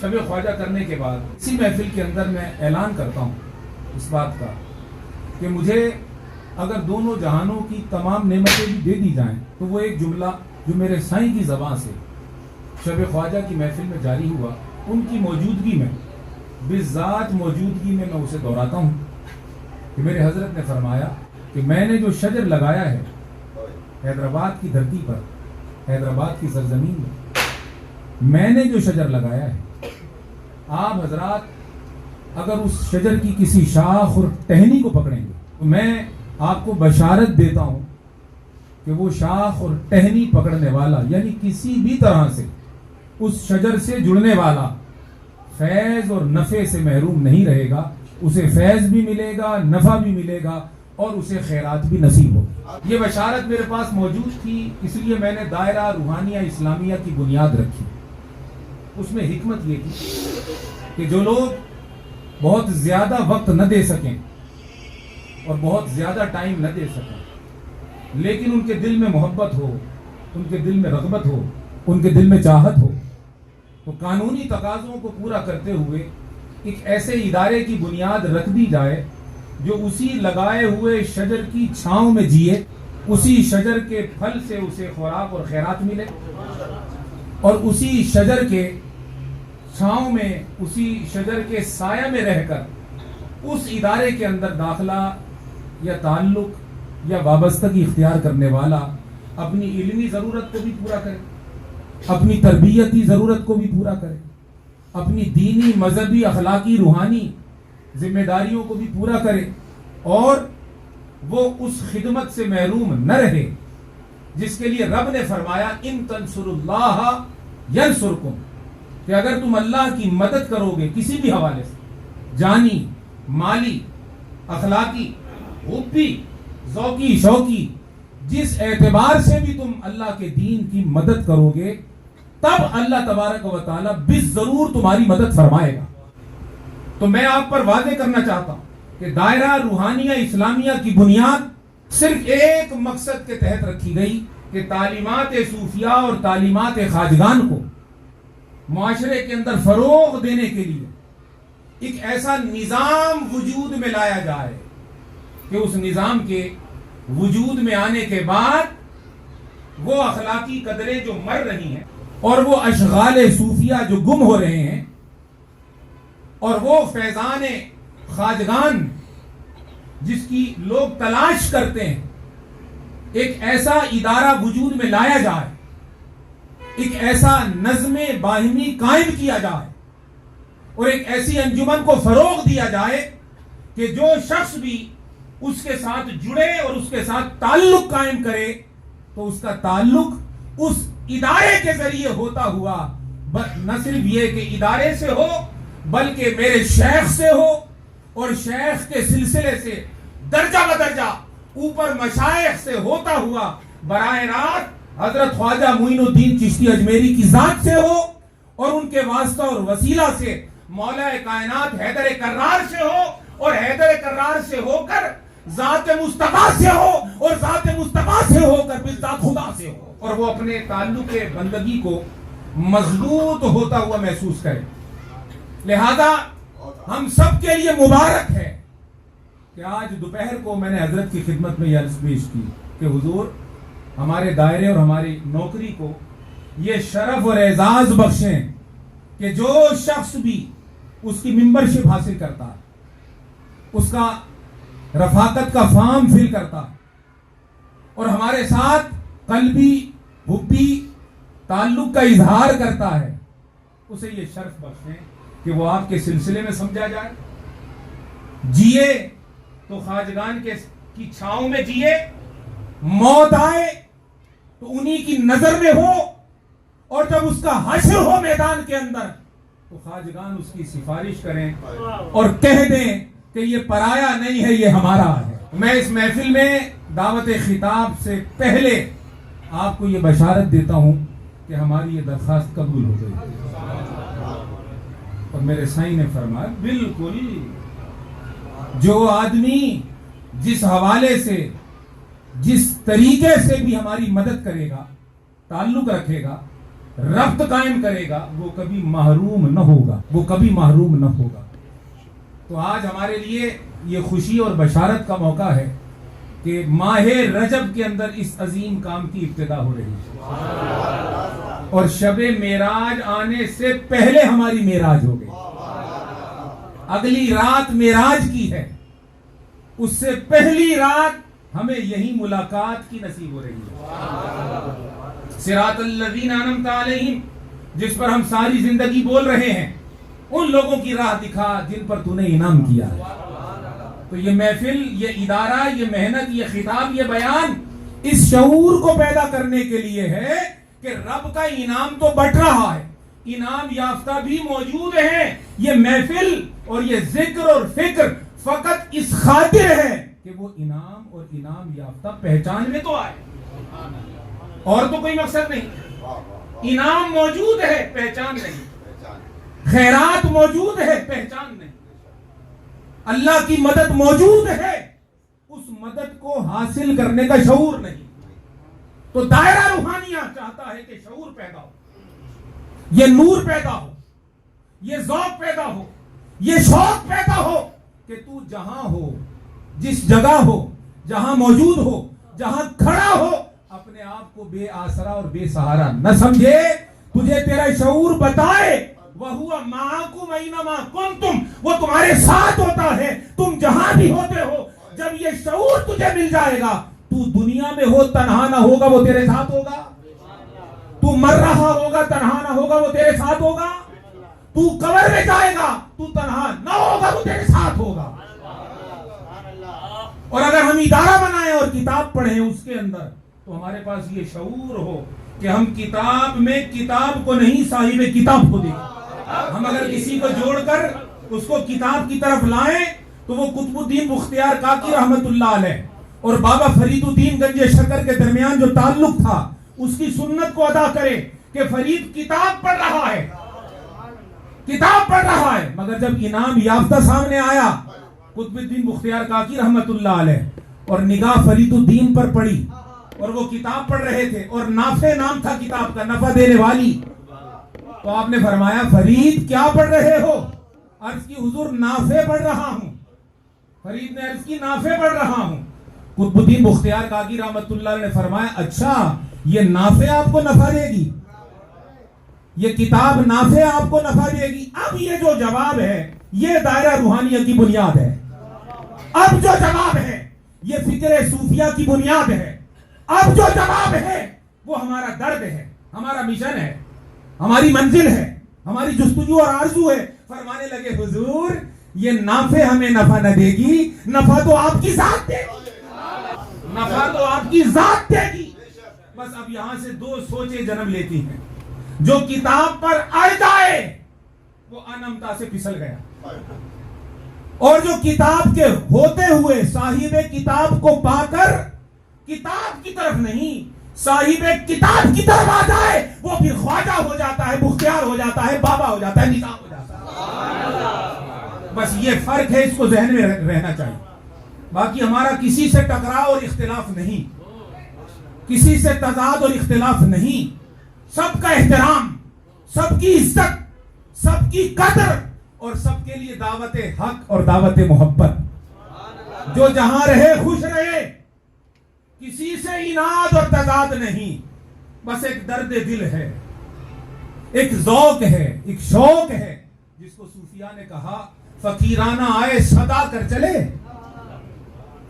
شب خواجہ کرنے کے بعد اسی محفل کے اندر میں اعلان کرتا ہوں اس بات کا کہ مجھے اگر دونوں جہانوں کی تمام نعمتیں بھی دے دی جائیں تو وہ ایک جملہ جو میرے سائیں کی زبان سے شب خواجہ کی محفل میں جاری ہوا، ان کی موجودگی میں، بالذات موجودگی میں اسے دہراتا ہوں کہ میرے حضرت نے فرمایا کہ میں نے جو شجر لگایا ہے حیدرآباد کی دھرتی پر، حیدرآباد کی سرزمین میں نے جو شجر لگایا ہے، آپ حضرات اگر اس شجر کی کسی شاخ اور ٹہنی کو پکڑیں گے تو میں آپ کو بشارت دیتا ہوں کہ وہ شاخ اور ٹہنی پکڑنے والا یعنی کسی بھی طرح سے اس شجر سے جڑنے والا فیض اور نفع سے محروم نہیں رہے گا، اسے فیض بھی ملے گا، نفع بھی ملے گا اور اسے خیرات بھی نصیب ہوگی۔ یہ بشارت میرے پاس موجود تھی، اس لیے میں نے دائرہ روحانیہ اسلامیہ کی بنیاد رکھی۔ اس میں حکمت یہ تھی کہ جو لوگ بہت زیادہ وقت نہ دے سکیں اور بہت زیادہ ٹائم نہ دے سکیں لیکن ان کے دل میں محبت ہو، ان کے دل میں رغبت ہو، ان کے دل میں چاہت ہو، تو قانونی تقاضوں کو پورا کرتے ہوئے ایک ایسے ادارے کی بنیاد رکھ دی جائے جو اسی لگائے ہوئے شجر کی چھاؤں میں جیے، اسی شجر کے پھل سے اسے خوراک اور خیرات ملے اور اسی شجر کے چھاؤں میں، اسی شجر کے سایہ میں رہ کر اس ادارے کے اندر داخلہ یا تعلق یا وابستگی اختیار کرنے والا اپنی علمی ضرورت کو بھی پورا کرے، اپنی تربیتی ضرورت کو بھی پورا کرے، اپنی دینی، مذہبی، اخلاقی، روحانی ذمہ داریوں کو بھی پورا کرے اور وہ اس خدمت سے محروم نہ رہے جس کے لیے رب نے فرمایا ان تنصروا اللہ ینصرکم، کہ اگر تم اللہ کی مدد کرو گے کسی بھی حوالے سے، جانی، مالی، اخلاقی، حبی، ذوقی، شوقی، جس اعتبار سے بھی تم اللہ کے دین کی مدد کرو گے تب اللہ تبارک و تعالی بالضرور تمہاری مدد فرمائے گا۔ تو میں آپ پر واضح کرنا چاہتا ہوں کہ دائرہ روحانیہ اسلامیہ کی بنیاد صرف ایک مقصد کے تحت رکھی گئی کہ تعلیمات صوفیہ اور تعلیمات خواجگان کو معاشرے کے اندر فروغ دینے کے لیے ایک ایسا نظام وجود میں لایا جائے کہ اس نظام کے وجود میں آنے کے بعد وہ اخلاقی قدریں جو مر رہی ہیں اور وہ اشغال صوفیہ جو گم ہو رہے ہیں اور وہ فیضان خواجگان جس کی لوگ تلاش کرتے ہیں، ایک ایسا ادارہ وجود میں لایا جائے، ایک ایسا نظم باہمی قائم کیا جائے اور ایک ایسی انجمن کو فروغ دیا جائے کہ جو شخص بھی اس کے ساتھ جڑے اور اس کے ساتھ تعلق قائم کرے تو اس کا تعلق اس ادارے کے ذریعے ہوتا ہوا نہ صرف یہ کہ ادارے سے ہو بلکہ میرے شیخ سے ہو اور شیخ کے سلسلے سے درجہ بدرجہ اوپر مشائخ سے ہوتا ہوا براہ راست حضرت خواجہ معین الدین چشتی اجمیری کی ذات سے ہو اور ان کے واسطہ اور وسیلہ سے مولا کائنات حیدر کرار سے ہو اور حیدر کرار سے ہو کر ذات مصطفیٰ سے ہو اور ذات مصطفیٰ سے ہو کر بالذات خدا سے ہو اور وہ اپنے تعلق بندگی کو مضبوط ہوتا ہوا محسوس کرے۔ لہذا ہم سب کے لیے مبارک ہے کہ آج دوپہر کو میں نے حضرت کی خدمت میں یہ عرض پیش کی کہ حضور ہمارے دائرے اور ہماری نوکری کو یہ شرف اور اعزاز بخشیں کہ جو شخص بھی اس کی ممبرشپ حاصل کرتا ہے، اس کا رفاقت کا فارم فل کرتا ہے اور ہمارے ساتھ قلبی حبی تعلق کا اظہار کرتا ہے، اسے یہ شرف بخشیں کہ وہ آپ کے سلسلے میں سمجھا جائے، جیے تو خواجگان کی چھاؤں میں جیے، موت آئے تو انہی کی نظر میں ہو اور جب اس کا حشر ہو میدان کے اندر تو خواجگان اس کی سفارش کریں اور کہہ دیں کہ یہ پرایا نہیں ہے، یہ ہمارا ہے۔ میں اس محفل میں دعوت خطاب سے پہلے آپ کو یہ بشارت دیتا ہوں کہ ہماری یہ درخواست قبول ہو گئی اور میرے سائیں نے فرمایا بالکل جو آدمی جس حوالے سے جس طریقے سے بھی ہماری مدد کرے گا، تعلق رکھے گا، ربط قائم کرے گا وہ کبھی محروم نہ ہوگا، وہ کبھی محروم نہ ہوگا۔ تو آج ہمارے لیے یہ خوشی اور بشارت کا موقع ہے کہ ماہ رجب کے اندر اس عظیم کام کی ابتدا ہو رہی ہے، اور شب معراج آنے سے پہلے ہماری معراج ہو گئی۔ اگلی رات معراج کی ہے، اس سے پہلی رات ہمیں یہی ملاقات کی نصیب ہو رہی ہے۔ صراط الذین انعمت علیہم، جس پر ہم ساری زندگی بول رہے ہیں، ان لوگوں کی راہ دکھا جن پر تو نے انعام کیا ہے۔ تو یہ محفل، یہ ادارہ، یہ محنت، یہ خطاب، یہ بیان اس شعور کو پیدا کرنے کے لیے ہے کہ رب کا انعام تو بٹ رہا ہے، انعام یافتہ بھی موجود ہیں۔ یہ محفل اور یہ ذکر اور فکر فقط اس خاطر ہے کہ وہ انعام اور انعام یافتہ پہچان میں تو آئے، اور تو کوئی مقصد نہیں۔ انعام موجود ہے، پہچان نہیں، خیرات موجود ہے، پہچان نہیں، اللہ کی مدد موجود ہے، اس مدد کو حاصل کرنے کا شعور نہیں۔ تو دائرہ روحانیہ چاہتا ہے کہ شعور پیدا ہو، یہ نور پیدا ہو، یہ ذوق پیدا ہو، یہ شوق پیدا ہو کہ تو جہاں ہو، جس جگہ ہو، جہاں موجود ہو، جہاں کھڑا ہو، اپنے آپ کو بے آسرا اور بے سہارا نہ سمجھے۔ تجھے تیرا شعور بتائے وَهُوَ مَعَكُمْ أَيْنَمَا كُنْتُمْ، وہ تمہارے ساتھ ہوتا ہے تم جہاں بھی ہوتے ہو۔ جب یہ شعور تجھے مل جائے گا، تو دنیا میں ہو تنہا نہ ہوگا، وہ تیرے ساتھ ہوگا۔ تو مر رہا ہوگا، تنہا نہ ہوگا، وہ تیرے ساتھ ہوگا۔ تو قبر میں جائے گا، تو تنہا نہ ہوگا، وہ تیرے ساتھ ہوگا۔ اور اگر ہم ادارہ بنائیں اور کتاب پڑھیں اس کے اندر، تو ہمارے پاس یہ شعور ہو کہ ہم کتاب میں کتاب کو نہیں، صاحب کتاب کو دیکھیں۔ ہم اگر کسی کو جوڑ کر اس کو کتاب کی طرف لائیں تو وہ قطب الدین بختیار کاکی رحمت اللہ علیہ اور بابا فرید الدین گنج شکر کے درمیان جو تعلق تھا، اس کی سنت کو ادا کرے کہ فرید کتاب پڑھ رہا ہے، کتاب پڑھ رہا ہے، مگر جب انعام یافتہ سامنے آیا قطب الدین بختیار کاکی رحمت اللہ علیہ اور نگاہ فرید الدین پر پڑی اور وہ کتاب پڑھ رہے تھے، اور نافع نام تھا کتاب کا، نفع دینے والی، تو آپ نے فرمایا فرید کیا پڑھ رہے ہو؟ عرض کی حضور نافع پڑھ رہا ہوں۔ فرید نے عرض کی نافع پڑھ رہا ہوں۔ قطب الدین بختیار کاکی رحمت اللہ علیہ نے فرمایا اچھا یہ نافع آپ کو نفع دے گی، یہ کتاب نافع آپ کو نفع دے گی؟ اب یہ جو جواب ہے یہ دائرہ روحانیہ کی بنیاد ہے۔ اب جو جواب ہے یہ فکر صوفیہ کی بنیاد ہے۔ اب جو جواب ہے وہ ہمارا درد ہے، ہمارا مشن ہے، ہماری منزل ہے، ہماری جستجو اور آرزو ہے۔ فرمانے لگے حضور یہ نافع ہمیں نفع نہ دے گی، نفع تو آپ کی ذات دے گی، نفع تو آپ کی ذات دے گی۔ بس اب یہاں سے دو سوچیں جنم لیتی ہیں، جو کتاب پر اڑ جائے وہ انمتا سے پھسل گیا، اور جو کتاب کے ہوتے ہوئے صاحب کتاب کو پا کر کتاب کی طرف نہیں صاحب کتاب کی طرف آ جائے، وہ پھر خواجہ ہو جاتا ہے، بختیار ہو جاتا ہے، بابا ہو جاتا ہے، نظام ہو جاتا ہے۔ بس یہ فرق ہے، اس کو ذہن میں رہنا چاہیے۔ باقی ہمارا کسی سے ٹکراؤ اور اختلاف نہیں، کسی سے تضاد اور اختلاف نہیں، سب کا احترام، سب کی عزت، سب کی قدر، اور سب کے لیے دعوت حق اور دعوت محبت۔ جو جہاں رہے خوش رہے، کسی سے اناد اور تضاد نہیں، بس ایک درد دل ہے، ایک ذوق ہے، ایک شوق ہے، جس کو صوفیاء نے کہا فقیرانہ آئے صدا کر چلے،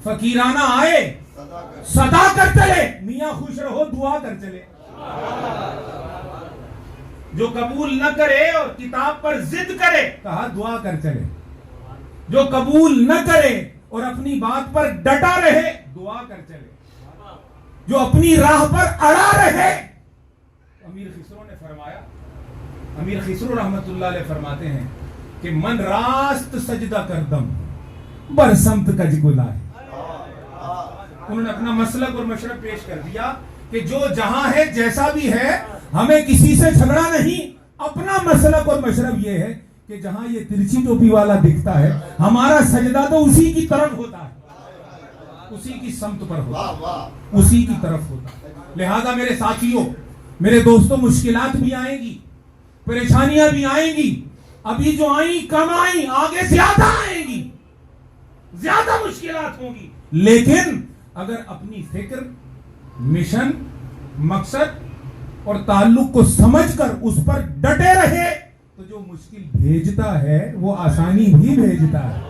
فقیرانہ آئے صدا کر چلے، میاں خوش رہو دعا کر چلے۔ جو قبول نہ کرے اور کتاب پر ضد کرے، کہا دعا کر چلے۔ جو قبول نہ کرے اور اپنی بات پر ڈٹا رہے، دعا کر چلے۔ جو اپنی راہ پر اڑا رہے، امیر خسرو نے فرمایا، امیر خسرو رحمت اللہ علیہ فرماتے ہیں کہ من راست سجدہ کردم بر سمت کج گلائے۔ انہوں نے اپنا مسلک اور مشرب پیش کر دیا کہ جو جہاں ہے جیسا بھی ہے، ہمیں کسی سے جھگڑا نہیں، اپنا مسلک اور مشرب یہ ہے کہ جہاں یہ ترچھی ٹوپی والا دکھتا ہے، ہمارا سجدہ تو اسی کی طرف ہوتا ہے، اسی کی سمت پر ہوتا ہے، اسی کی طرف ہوتا ہے۔ لہذا میرے ساتھیوں، میرے دوستوں مشکلات بھی آئیں گی, پریشانیاں بھی آئیں گی, ابھی جو آئیں کم آئیں, آگے زیادہ آئیں گی, زیادہ مشکلات ہوں گی, لیکن اگر اپنی فکر, مشن, مقصد اور تعلق کو سمجھ کر اس پر ڈٹے رہے تو جو مشکل بھیجتا ہے وہ آسانی بھی بھیجتا ہے.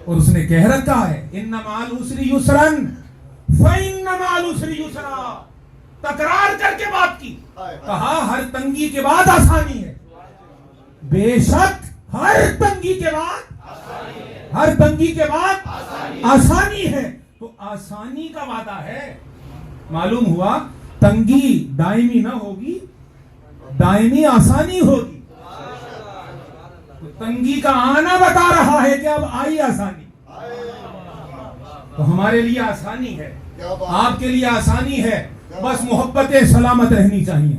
اور اس نے کہہ رکھا ہے ان مع العسر یسرا فإن مع العسر یسرا, تکرار کر کے بات کی, کہا ہر تنگی کے بعد آسانی ہے. بے شک ہر تنگی کے بعد, ہر تنگی کے بعد آسانی ہے. تو آسانی کا وعدہ ہے. معلوم ہوا تنگی دائمی نہ ہوگی, دائمی آسانی ہوگی. تو تنگی کا آنا بتا رہا ہے کہ اب آئی آسانی. تو ہمارے لیے آسانی ہے, آپ کے لیے آسانی ہے, بس محبت سلامت رہنی چاہیے.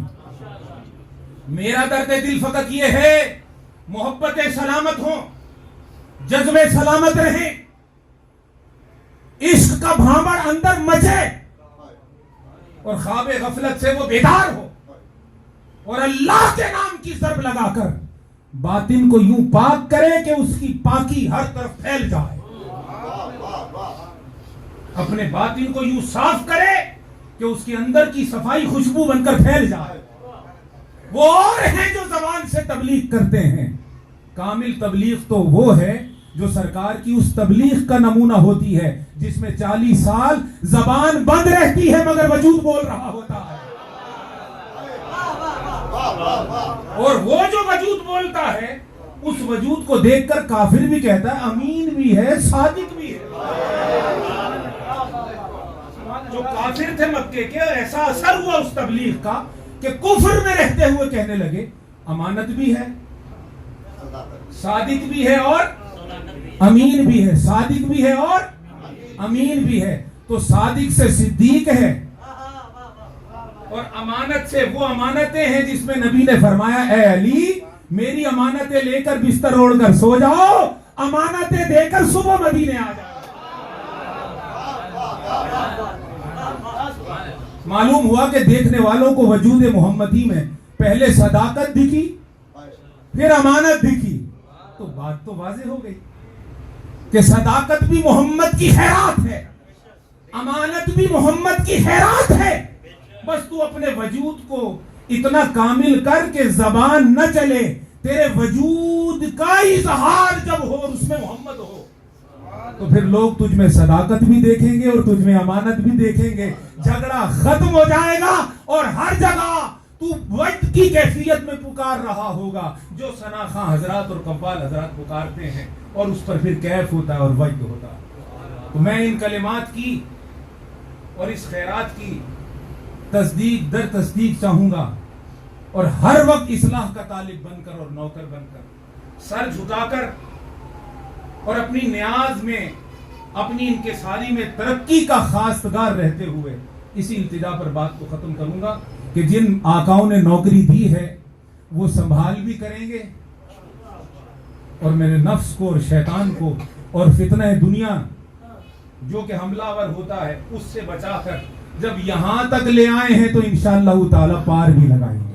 میرا درد دل فقط یہ ہے محبت سلامت ہو, جذبے سلامت رہیں, عشق کا بھانبڑ اندر مچے اور خواب غفلت سے وہ بیدار ہو, اور اللہ کے نام کی ضرب لگا کر باطن کو یوں پاک کرے کہ اس کی پاکی ہر طرف پھیل جائے. اپنے باطن کو یوں صاف کرے کہ اس کے اندر کی صفائی خوشبو بن کر پھیل جائے. وہ اور ہیں جو زبان سے تبلیغ کرتے ہیں, کامل تبلیغ تو وہ ہے جو سرکار کی اس تبلیغ کا نمونہ ہوتی ہے جس میں 40 سال زبان بند رہتی ہے مگر وجود بول رہا ہوتا ہے. اور وہ جو وجود بولتا ہے اس وجود کو دیکھ کر کافر بھی کہتا ہے امین بھی ہے, صادق بھی ہے. جو کافر تھے مکے کے, ایسا اثر ہوا اس تبلیغ کا کہ کفر میں رہتے ہوئے کہنے لگے امانت بھی ہے, صادق بھی ہے اور امین بھی ہے, صادق بھی ہے اور امین بھی ہے. تو صادق سے صدیق ہے اور امانت سے وہ امانتیں ہیں جس میں نبی نے فرمایا اے علی میری امانتیں لے کر بستر اوڑھ کر سو جاؤ, امانتیں دے کر صبح مدینے آ جاؤ. معلوم ہوا کہ دیکھنے والوں کو وجود محمدی میں پہلے صداقت دکھی, پھر امانت دکھی. تو بات تو واضح ہو گئی کہ صداقت بھی محمد کی خیرات ہے, امانت بھی محمد کی خیرات ہے. بس تو اپنے وجود کو اتنا کامل کر کے زبان نہ چلے, تیرے وجود کا اظہار جب ہو اور اس میں محمد ہو تو پھر لوگ تجھ میں صداقت بھی دیکھیں گے اور تجھ میں امانت بھی دیکھیں گے. جھگڑا ختم ہو جائے گا اور ہر جگہ تو وجد کی کیفیت میں پکار رہا ہوگا جو ثنا خاں حضرات اور قوال حضرات پکارتے ہیں, اور اس پر پھر کیف ہوتا ہے اور وجد ہوتا ہے. تو میں ان کلمات کی اور اس خیرات کی تصدیق در تصدیق چاہوں گا, اور ہر وقت اصلاح کا طالب بن کر اور نوکر بن کر سر جھکا کر اور اپنی نیاز میں, اپنی انکساری میں ترقی کا خواستگار رہتے ہوئے اسی التجا پر بات کو ختم کروں گا کہ جن آقاؤں نے نوکری دی ہے وہ سنبھال بھی کریں گے, اور میرے نفس کو اور شیطان کو اور فتنہ دنیا جو کہ حملہ آور ہوتا ہے اس سے بچا کر جب یہاں تک لے آئے ہیں تو انشاءاللہ تعالی پار بھی لگائیں گے.